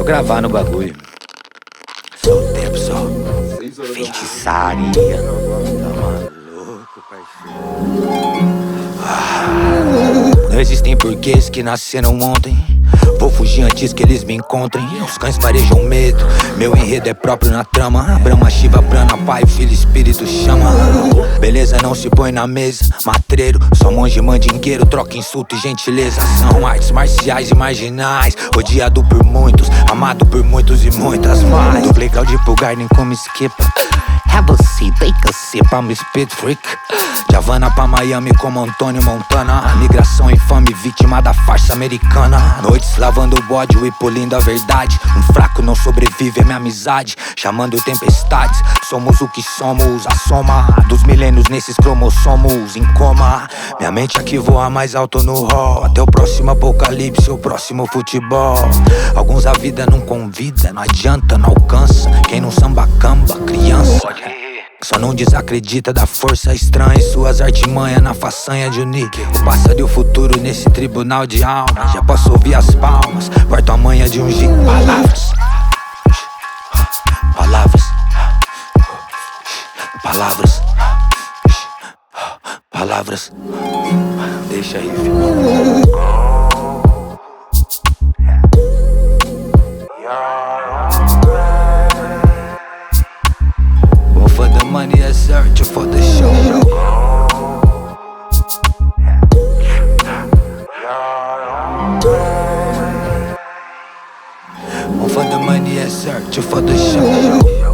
eu gravar no bagulho. Só o tempo, só. Feitiçaria. Tá maluco, parceiro. Não existem porquês que nasceram ontem. Vou fugir antes que eles me encontrem. Os cães farejam medo. Meu enredo é próprio na trama. Brahma, Shiva, Prana, Pai, Filho, Espírito chama. Beleza não se põe na mesa. Matreiro, só monge mandingueiro. Troca insulto e gentileza. São artes marciais e marginais. Odiado por muitos, amado por muitos e muitas mais. Do playground pro garden como esquipa. Have a seat, take a sip, I'm a speed freak. De Havana pra Miami como Antônio Montana. Migração infame, vítima da farsa americana. Noites lavando o bode e polindo a verdade. Um fraco não sobrevive, é minha amizade. Chamando tempestades, somos o que somos. A soma dos milênios nesses cromossomos em coma. Minha mente aqui voa mais alto no hall. Até o próximo apocalipse, o próximo futebol. Alguns a vida não convida, não adianta, não alcança. Quem não samba camba, criança. Só não desacredita da força estranha e suas artimanhas na façanha de unir o passado e o futuro nesse tribunal de alma. Já posso ouvir as palmas, quarto a manha de ungir palavras. Palavras. Palavras. Palavras. Deixa aí, filho. For the money, I search for the show. For the money, I search for the show.